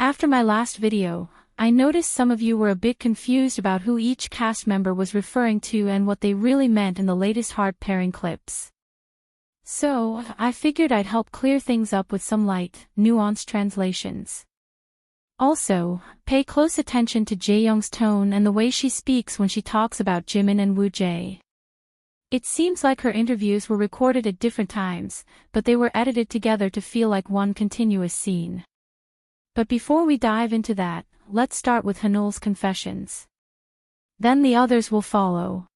After my last video, I noticed some of you were a bit confused about who each cast member was referring to and what they really meant in the latest heart pairing clips. So, I figured I'd help clear things up with some light, nuanced translations. Also, pay close attention to Jaeyoung's tone and the way she speaks when she talks about Jimin and Woo Jae. It seems like her interviews were recorded at different times, but they were edited together to feel like one continuous scene. But before we dive into that, let's start with Hanul's confessions. Then the others will follow.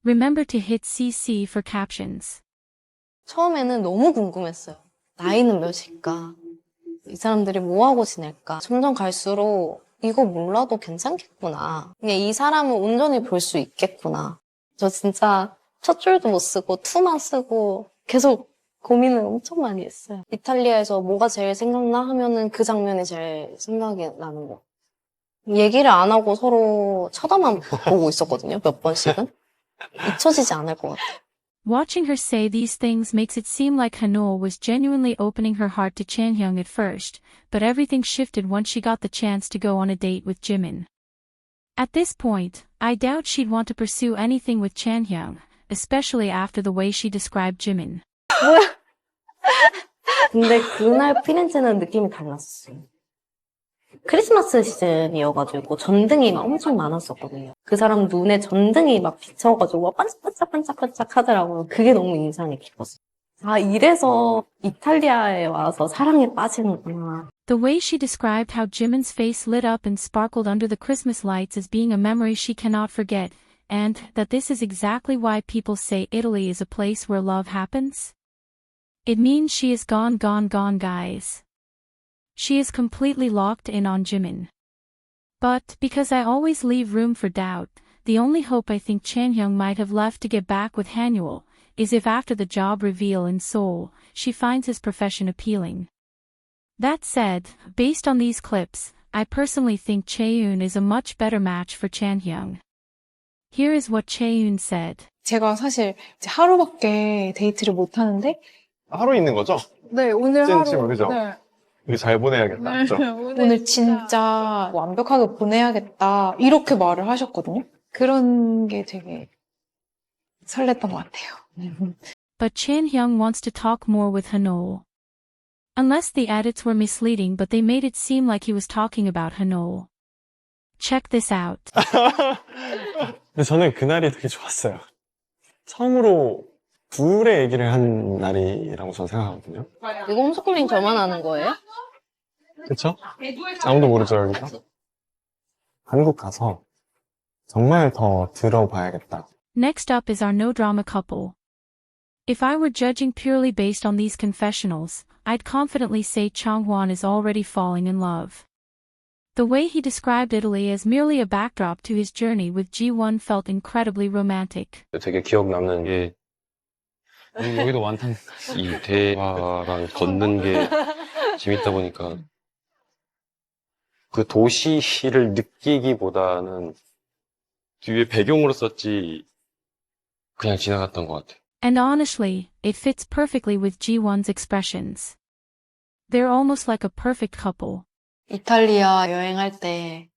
Remember to hit CC for captions. 처음에는 너무 궁금했어요. 나이는 몇일까? 이 사람들이 뭐하고 지낼까? 점점 갈수록 이거 몰라도 괜찮겠구나. 그냥 이 사람을 온전히 볼 수 있겠구나. 저 진짜 첫 줄도 못 쓰고 투만 쓰고 계속 고민을 엄청 많이 했어요. 이탈리아에서 뭐가 제일 생각나 하면은 그 장면이 제일 생각이 나는 거. 얘기를 안 하고 서로 쳐다만 보고 있었거든요. 몇 번씩은. 잊혀지지 않을 것 같아요. Watching her say these things makes it seem like Hanul was genuinely opening her heart to Chanhyung at first, but everything shifted once she got the chance to go on a date with Jimin. At this point, I doubt she'd want to pursue anything with Chanhyung, especially after the way she described Jimin. 근데 그날 피렌체는 느낌이 달랐어요. 크리스마스 시즌이어가지고 전등이 막 엄청 많았었거든요. 그 사람 눈에 전등이 막 비쳐가지고 막 반짝반짝반짝반짝 하더라고요. 그게 너무 인상이 깊었어요. 아, 이래서 이탈리아에 와서 사랑에 빠지는구나. The way she described how Jimin's face lit up and sparkled under the Christmas lights as being a memory she cannot forget, and that this is exactly why people say Italy is a place where love happens. It means she is gone, guys. She is completely locked in on Jimin. But, because I always leave room for doubt, the only hope I think Chanhyung might have left to get back with Hanul is if after the job reveal in Seoul, she finds his profession appealing. That said, based on these clips, I personally think Chaeyoon is a much better match for Chanhyung. Here is what Chaeyoon said. 제가 사실 이제 하루밖에 데이트를 못 하는데 하루 있는 거죠? 네, 오늘 찐찜을, 하루 그죠? 네. 우리 잘 보내야겠다. 네, 그죠? 오늘 진짜 완벽하게 보내야겠다 이렇게 말을 하셨거든요. 그런 게 되게 설렜던 것 같아요. But Chanhyung wants to talk more with Hanul. Unless the edits were misleading, but they made it seem like he was talking about Hanul. Check this out. 근데 저는 그날이 되게 좋았어요. 처음으로 둘의 얘기를 한 날이라고 저는 생각하거든요. 이거 홈스쿨링 저만 하는 거예요? 그쵸? 아무도 모르죠, 여기서. 한국 가서 정말 더 들어봐야겠다. Next up is our no-drama couple. If I were judging purely based on these confessionals, I'd confidently say Chonghwan is already falling in love. The way he described Italy as merely a backdrop to his journey with Ji-won felt incredibly romantic. 되게 기억 남는 게 여기도 완탕 이 대화랑 걷는 게 재밌다 보니까 그 도시를 느끼기보다는 뒤에 배경으로 썼지 그냥 지나갔던 것 같아요. And honestly, it fits perfectly with Ji-won's expressions. They're almost like a perfect couple. 이탈리아 여행할 때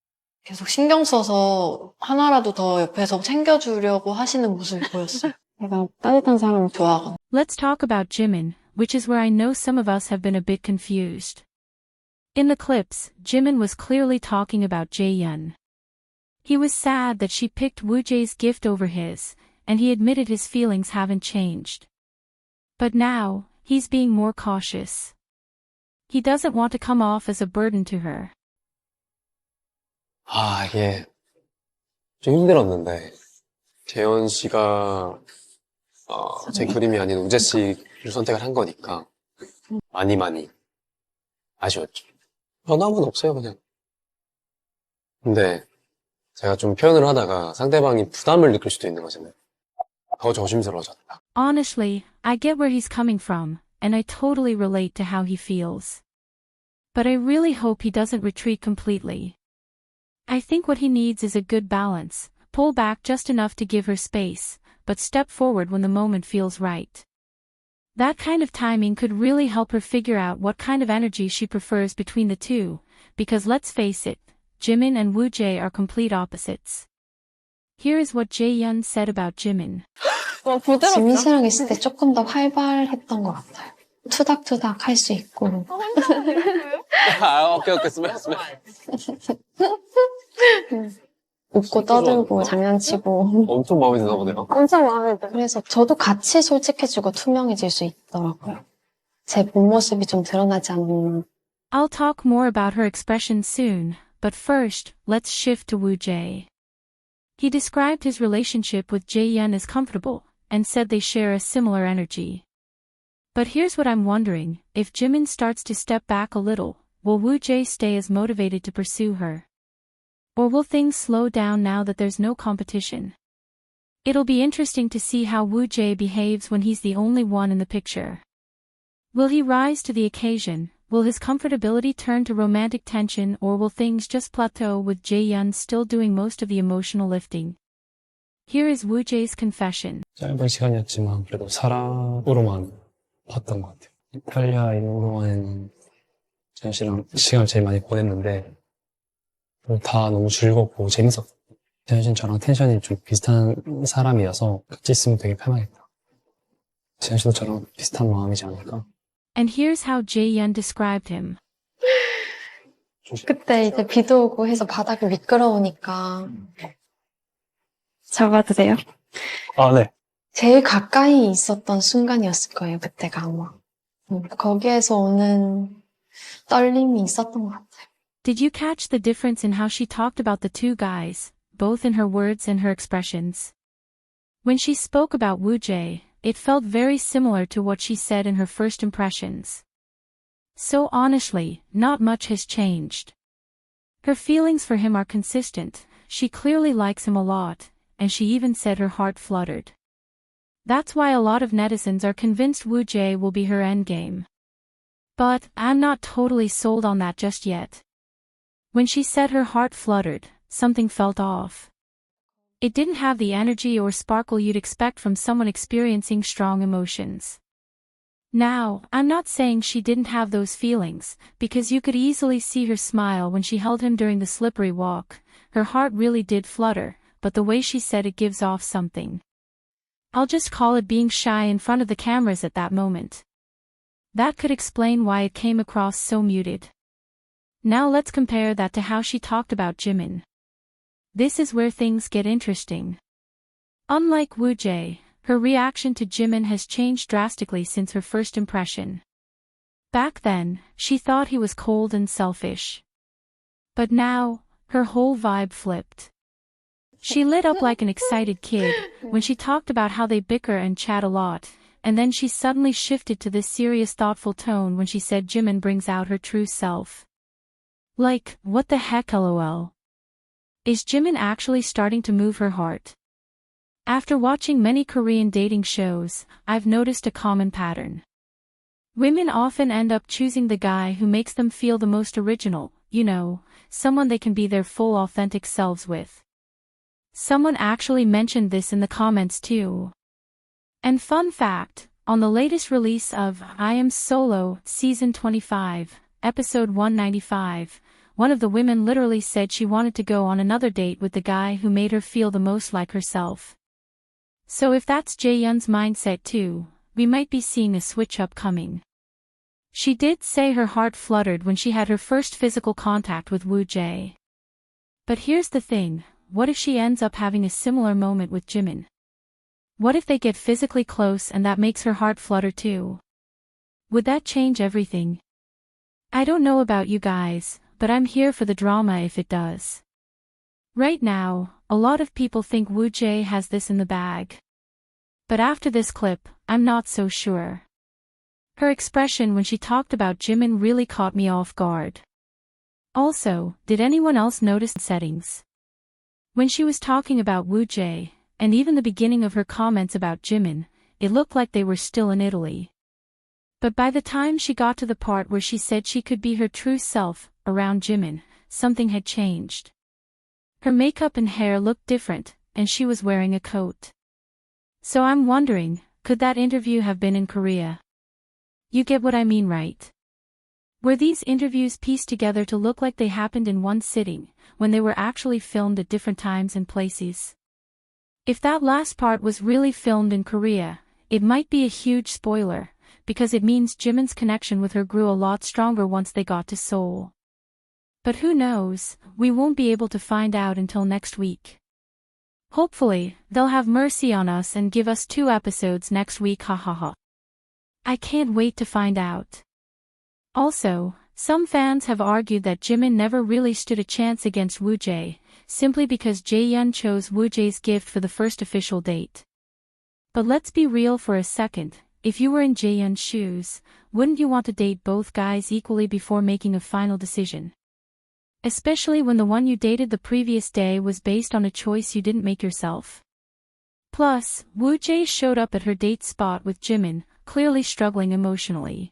계속 신경 써서 하나라도 더 옆에서 챙겨주려고 하시는 모습이 보였어요. 제가 따뜻한 사람 좋아하거든요. Let's talk about Jimin, which is where I know some of us have been a bit confused. In the clips, Jimin was clearly talking about Jaehyun. He was sad that she picked Woo Jae's gift over his, and he admitted his feelings haven't changed. But now, he's being more cautious. He doesn't want to come off as a burden to her. 아, 이게 좀 힘들었는데 재현 씨가 제 그림이 아닌 우재 씨를 선택을 한 거니까 많이 아쉬웠죠. 변함은 없어요, 그냥. 근데 제가 좀 표현을 하다가 상대방이 부담을 느낄 수도 있는 거잖아요. 더 조심스러워졌다. Honestly, I get where he's coming from, and I totally relate to how he feels. But I really hope he doesn't retreat completely. I think what he needs is a good balance, pull back just enough to give her space, but step forward when the moment feels right. That kind of timing could really help her figure out what kind of energy she prefers between the two, because let's face it, Jimin and Woo Jae are complete opposites. Here is what Jae-yeon said about Jimin. 지민 씨랑 있을 때 조금 더 활발했던 것 같아요. 투닥투닥 할 수 있고. 오케이, 스멜. 웃고 떠들고 장난치고. 엄청 마음에 드나 보네요. 엄청 마음에 들어요. 그래서 저도 같이 솔직해지고 투명해질 수 있더라고요. 제 본 모습이 좀 드러나지 않는. I'll talk more about her expressions soon, but first, let's shift to Woo Jae. He described his relationship with Jae-yeon as comfortable, and said they share a similar energy. But here's what I'm wondering, if Jimin starts to step back a little, will Woo Jae stay as motivated to pursue her? Or will things slow down now that there's no competition? It'll be interesting to see how Woo Jae behaves when he's the only one in the picture. Will he rise to the occasion? Will his comfortability turn to romantic tension, or will things just plateau with Jae-yeon still doing most of the emotional lifting? Here is Woo Jae's confession. 짧은 시간이었지만 그래도 사랑으로만 봤던 것 같아요. 이탈리아에 있는 동안에는 재현 씨랑 시간을 제일 많이 보냈는데 다 너무 즐겁고 재밌었어요. 재현 씨는 저랑 텐션이 좀 비슷한 사람이어서 같이 있으면 되게 편하겠다. 재현 씨도 저랑 비슷한 마음이지 않을까? And here's how Jae-yeon described him. 그때 이제 비도 오고 해서 바닥이 미끄러우니까. 잡아도 돼요? 아, 네. 제일 가까이 있었던 순간이었을 거예요, 그때가 아마. 거기에서 오는 떨림이 있었던 것 같아요. Did you catch the difference in how she talked about the two guys, both in her words and her expressions? When she spoke about Woo Jae, it felt very similar to what she said in her first impressions. So honestly, not much has changed. Her feelings for him are consistent, she clearly likes him a lot, and she even said her heart fluttered. That's why a lot of netizens are convinced Woo Jae will be her endgame. But I'm not totally sold on that just yet. When she said her heart fluttered, something felt off. It didn't have the energy or sparkle you'd expect from someone experiencing strong emotions. Now, I'm not saying she didn't have those feelings, because you could easily see her smile when she held him during the slippery walk. Her heart really did flutter, but the way she said it gives off something. I'll just call it being shy in front of the cameras at that moment. That could explain why it came across so muted. Now let's compare that to how she talked about Jimin. This is where things get interesting. Unlike Woo Jae, her reaction to Jimin has changed drastically since her first impression. Back then, she thought he was cold and selfish. But now, her whole vibe flipped. She lit up like an excited kid when she talked about how they bicker and chat a lot, and then she suddenly shifted to this serious, thoughtful tone when she said Jimin brings out her true self. Like, what the heck, lol? Is Jimin actually starting to move her heart? After watching many Korean dating shows, I've noticed a common pattern. Women often end up choosing the guy who makes them feel the most original, someone they can be their full authentic selves with. Someone actually mentioned this in the comments too. And fun fact, on the latest release of I Am Solo, Season 25, Episode 195, one of the women literally said she wanted to go on another date with the guy who made her feel the most like herself. So if that's Jaehyun's mindset too, we might be seeing a switch up coming. She did say her heart fluttered when she had her first physical contact with Woo Jae. But here's the thing, what if she ends up having a similar moment with Jimin? What if they get physically close and that makes her heart flutter too? Would that change everything? I don't know about you guys, but I'm here for the drama if it does. Right now, a lot of people think Woo Jae has this in the bag. But after this clip, I'm not so sure. Her expression when she talked about Jimin really caught me off guard. Also, did anyone else notice the settings? When she was talking about Woo Jae, and even the beginning of her comments about Jimin, it looked like they were still in Italy. But by the time she got to the part where she said she could be her true self, around Jimin, something had changed. Her makeup and hair looked different, and she was wearing a coat. So I'm wondering, could that interview have been in Korea? You get what I mean, right? Were these interviews pieced together to look like they happened in one sitting, when they were actually filmed at different times and places? If that last part was really filmed in Korea, it might be a huge spoiler, because it means Jimin's connection with her grew a lot stronger once they got to Seoul. But who knows, we won't be able to find out until next week. Hopefully, they'll have mercy on us and give us 2 episodes next week, hahaha. I can't wait to find out. Also, some fans have argued that Jimin never really stood a chance against Woo Jae, simply because Jaehyun chose Woo Jae's gift for the first official date. But let's be real for a second, if you were in Jaehyun's shoes, wouldn't you want to date both guys equally before making a final decision? Especially when the one you dated the previous day was based on a choice you didn't make yourself. Plus, Woo Jae showed up at her date spot with Jimin, clearly struggling emotionally.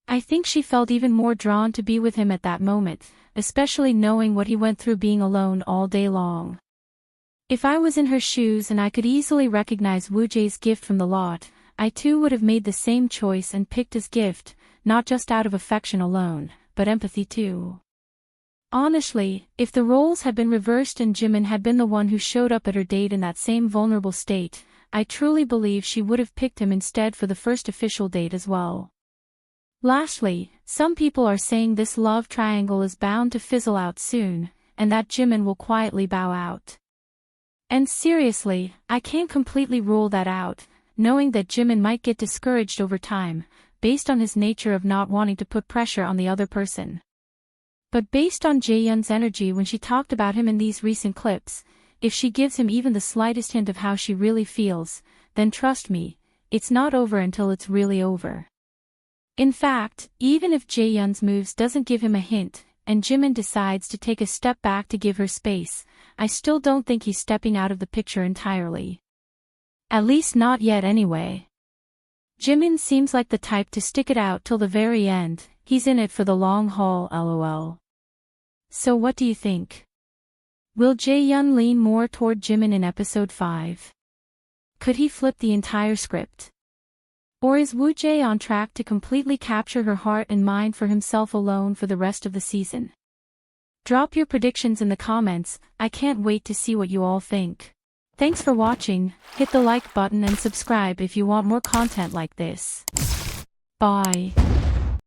I think she felt even more drawn to be with him at that moment, especially knowing what he went through being alone all day long. If I was in her shoes and I could easily recognize Woo Jae's gift from the lot, I too would have made the same choice and picked his gift, not just out of affection alone, but empathy too. Honestly, if the roles had been reversed and Jimin had been the one who showed up at her date in that same vulnerable state, I truly believe she would have picked him instead for the first official date as well. Lastly, some people are saying this love triangle is bound to fizzle out soon, and that Jimin will quietly bow out. And seriously, I can't completely rule that out, knowing that Jimin might get discouraged over time, based on his nature of not wanting to put pressure on the other person. But based on Jaehyun's energy when she talked about him in these recent clips, if she gives him even the slightest hint of how she really feels, then trust me, it's not over until it's really over. In fact, even if Jaehyun's moves doesn't give him a hint, and Jimin decides to take a step back to give her space, I still don't think he's stepping out of the picture entirely. At least not yet anyway. Jimin seems like the type to stick it out till the very end, he's in it for the long haul, lol. So what do you think? Will Jaehyun lean more toward Jimin in episode 5? Could he flip the entire script? Or is Woo Jae on track to completely capture her heart and mind for himself alone for the rest of the season? Drop your predictions in the comments, I can't wait to see what you all think. Thanks for watching, hit the like button and subscribe if you want more content like this. Bye.